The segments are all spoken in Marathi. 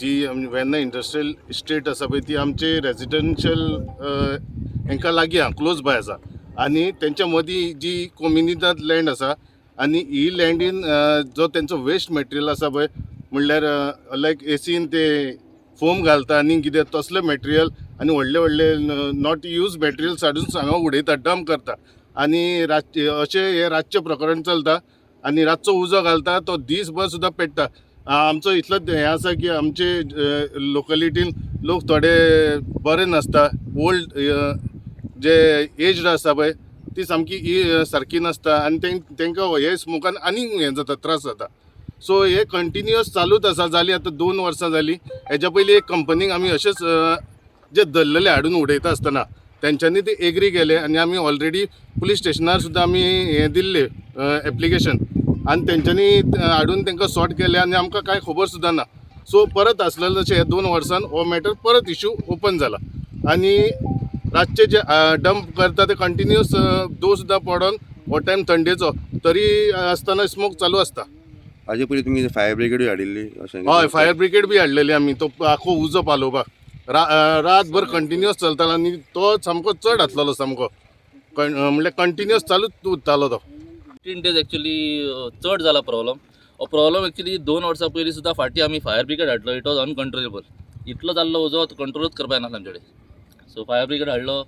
जी वेन्ना इंडस्ट्रियल इस्टेट आसा पळय ती आमचे रेजिडेन्शियल हांकां लागीं क्लोज बाय आसा आनी तेंच्या मदीं जी कम्युनिदाद लँड आसा आनी ही लँडीन जो तेंचो वेस्ट मटेरियल आसा पळय म्हणल्यार लायक एसीन ते फोम घालता आनी कितें तसले मटेरियल आनी व्हडले व्हडले नॉट यूज मटेरियल्स हाडून हांगा उडयता डंप करता आनी रातचे अशें हे रातचें प्रकरण चलता आनी रातचो उजो घालता तो दीसभर सुद्दां पेट्टा. आमचो इतलोच हें आसा की आमचे लोकलिटीन लोक थोडे बरे नासता ओल्ड जे एज्ड आसा पळय ती सामकी सारकी नासता आनी तांकां हे स्मोकान आनीक हें जाता त्रास जाता. सो हे कंटिन्युअस चालूच आसा जाली आतां 2 वर्सां जालीं. हेज्या पयलीं एक कंपनीक आमी अशेंच जे दल्लेले हाडून उडयता आसतना तेंच्यांनी ते एग्री केले आनी आमी ऑलरेडी पुलीस स्टेशनार सुद्दां आमी हें दिल्लें एप्लिकेशन आनी तेंच्यांनी हाडून तांकां सॉर्ट केलें आनी आमकां कांय खबर सुद्दां ना. सो परत आसलेले तशें हे 2 वर्सान हो मॅटर परत इश्यू ओपन जाला आनी रातचे जे डंप करता ते कंटिन्युअस दो सुद्दां पडोन हो टायम थंडेचो तरी आसतना स्मोक चालू आसता. हाजे पयलीं तुमी फायर ब्रिगेडूय हाडिल्ली अशें? हय, फायर ब्रिगेड बी हाडलेली आमी तो आखो उजो पालोवपाक. रातभर कंटिन्युअस चलतालो आनी तो सामको चड आसलेलो सामको म्हणल्यार कंटिन्युअस चालूच उरतालो तो. 15 days एक्चुअली चड जाला प्रॉब्लम. हो प्रॉब्लम एक्चुअली 2 वर्सां पयलीं सुद्दां फाटीं आमी फायर ब्रिगेड हाडलो. It was uncontrollable. इतलो जाल्लो उजो कंट्रोलूच करपा येना आमचे कडेन. सो फायर ब्रिगेड हाडलो.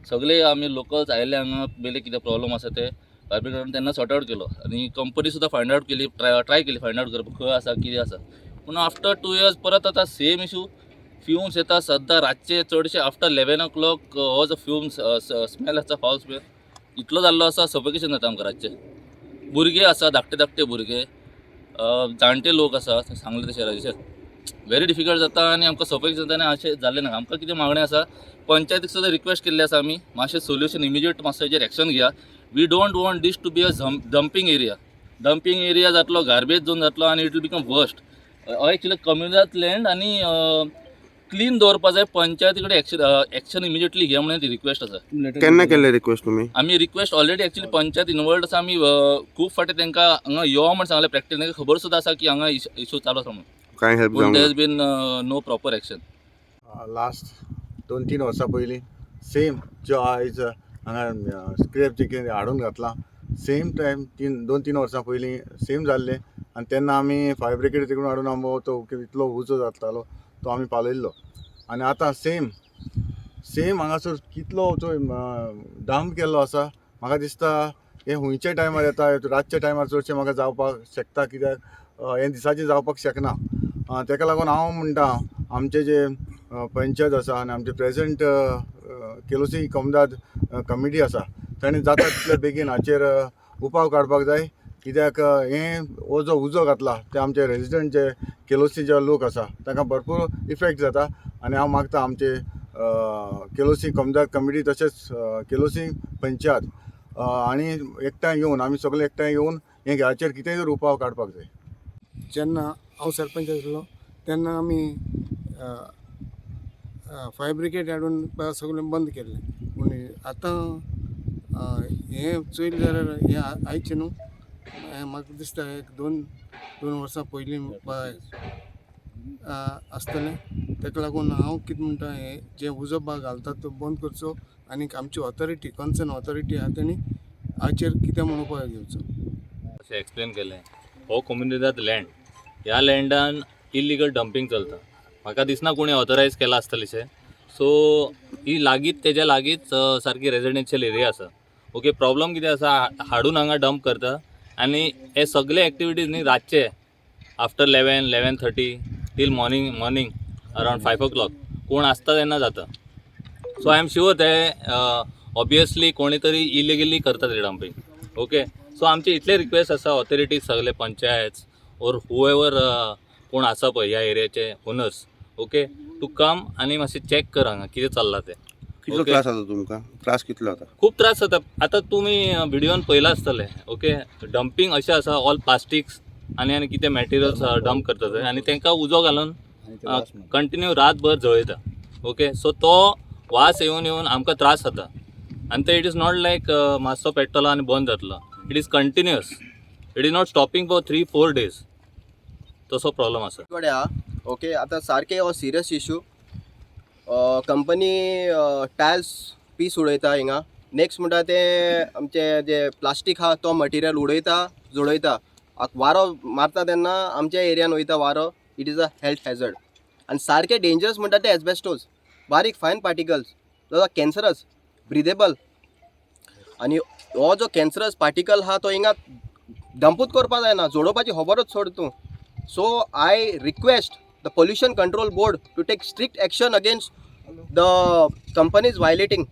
सगळे आमी लोकल्स आयले हांगा पयलीं कितें प्रॉब्लम आसा ते फायर ब्रिगेडान तेन्ना सॉर्ट आवट केलो आनी कंपनी सुद्दां फायंड आवट केली, ट्राय केली फायंड आवट करपाक खंय आसा कितें आसा. पूण आफ्टर 2 years परत आतां सेम इशू. फ्युम्स येता सद्दां रातचे चडशे आफ्टर 11 o'clock हो जो फ्युम्स स्मेल आसा फावल स्मेल इतलो जाल्लो आसा सफोकेशन जाता आमकां रातचे. भुरगे आसा धाकटे भुरगे, जाणटे लोक आसा सांगले तशें रातचे व्हेरी डिफिकल्ट जाता आनी आमकां सफोकेशन जाता आनी अशें जाल्लें ना. आमकां कितें मागणें आसा पंचायतीक सुद्दां रिक्वेस्ट केल्ली आसा आमी मातशें सोल्युशन इमिजिएट मातसो हेजेर एक्शन घेया. We don't want this to be a dumping area जातलो, गार्बेज झोन जातलो आनी it will become worst. Actually community land आनी क्लीन दवरपा जाय. पंचायती कडेन एक्शन इमिजिएटली घे म्हणून ती रिक्वेस्ट आसा. केन्ना केल्ले रिक्वेस्ट तुमी? आमी request already actually panchayat involved आसा. आमी खूब फाटी तांकां हांगा यो म्हण सांगलें प्रॅक्टीस. तांकां खबर सुद्दां आसा की हांगा इशू चालू आसा म्हणून. काय हेल्प पूण there has been no proper action. Last 2-3 वर्सां पयलीं सेम जो आयज हांगा स्क्रॅप जे कितें हाडून घातला सेम टायम 2-3 वर्सां पयलीं सेम जाल्लें आनी तेन्ना आमी फायर ब्रिगेड तिकडून हाडून आमकां तो इतलो उजो जातालो तो आमी पालयल्लो. आनी आतां सेम हांगासर कितलो तो डंप केल्लो आसा. म्हाका दिसता हे हुंयच्या टायमार येता, रातच्या टायमार चडशें म्हाका जावपाक शकता कित्याक हे दिसाचें जावपाक शकना. तेका लागून हांव म्हणटा आमचे जे पंचायत आसा आनी आमचे प्रेझेंट केलोसी कम्युनिदाद कमिटी आसा ताणें जाता तितले बेगीन हाचेर उपाव काडपाक जाय. कित्याक हे हो जो उजो घातला ते आमचे रेजिडेंट जे केलोसी जे लोक आसा तांकां भरपूर इफेक्ट जाता. आनी हांव मागता आमचे केलोसी कम्युनिदाद कमिटी तशेंच केलोसी पंचायत आनी एकठांय येवन आमी सगळे एकठांय येवन हे हाचेर कितेंय जर उपाव काडपाक जाय. जेन्ना हांव सरपंच आसलो तेन्ना आमी फायर ब्रिगेड हाडून सगळें बंद केल्लें. पूण आतां हें चोयल जाल्यार हें आयचें न्हू. म्हाका दिसता एक 2 वर्सां पयलीं आसतलें. ताका लागून हांव कितें म्हणटा हें जें उजो घालता तो बंद करचो आनी आमची ऑथॉरिटी कन्सर्न ऑथॉरिटी आहा तेणी हाचेर कितें म्हूण उपाय घेवचो. अशें एक्सप्लेन केलें. हो कम्युनिदाद लँड ह्या लँडान इलिगल डंपिंग चलता. म्हाका दिसना कोणी ऑथरायज केला आसतलेशें. सो ही लागींच तेज्या लागींच सारकी रेजिडेन्शियल एरिया आसा. ओके, प्रॉब्लम कितें आसा हाडून हांगा डंप करता आनी हे सगळे एक्टिविटीज न्ही रातचे after 11-11:30 till morning around 5 o'clock कोण आसता तेन्ना जाता. सो आय एम शुअर ते ऑब्वियसली कोणी तरी इलिगली करता ते डंपिंग. ओके, सो आमचे इतले रिक्वेस्ट आसा ऑथॉरिटीज सगळे पंचायत ओर हुएवर कोण आसा पळय ह्या एरियाचे ओनर्स, ओके, टू कम आनी मातशें चॅक कर हांगा कितें चल्लां तें. कितलो त्रास जाता तुमकां? त्रास कितलो जाता? खूब त्रास जाता. आतां तुमी व्हिडियोन पळयलां आसतलें. ओके, डंपिंग अशें आसा ऑल प्लास्टिक्स आनी कितें मॅटेरियल्स डंप करता थंय आनी तांकां उजो घालून कंटिन्यू रातभर जळयता. ओके, सो तो वास येवन आमकां त्रास जाता आनी ते इट इज नॉट लायक मातसो पेट्टलो आनी बंद जातलो. It is continuous. It is not stopping for 3-4 days. तसो प्रॉब्लम आसा. ओके आता सारके हो serious issue company tiles piece उडयता हिंगा नेक्स्ट म्हणटा ते आमचे जे प्लास्टीक हा तो मटेरियल उडयता जोडयता वारो मारता तेन्ना आमच्या एरियान वयता वारो इट इज अ हेल्थ हॅझर्ड आनी सारके डेंजरस म्हणटा ते एस्बेस्टोस बारीक फायन पार्टिकल्स जो कॅन्सरस ब्रिदेबल आनी हो जो कॅन्सरस पार्टिकल हा तो हिंगा डंपूच करपा जायना जोडोवपाची खबरच सोड तूं so I request the pollution control board to take strict action against the companies violating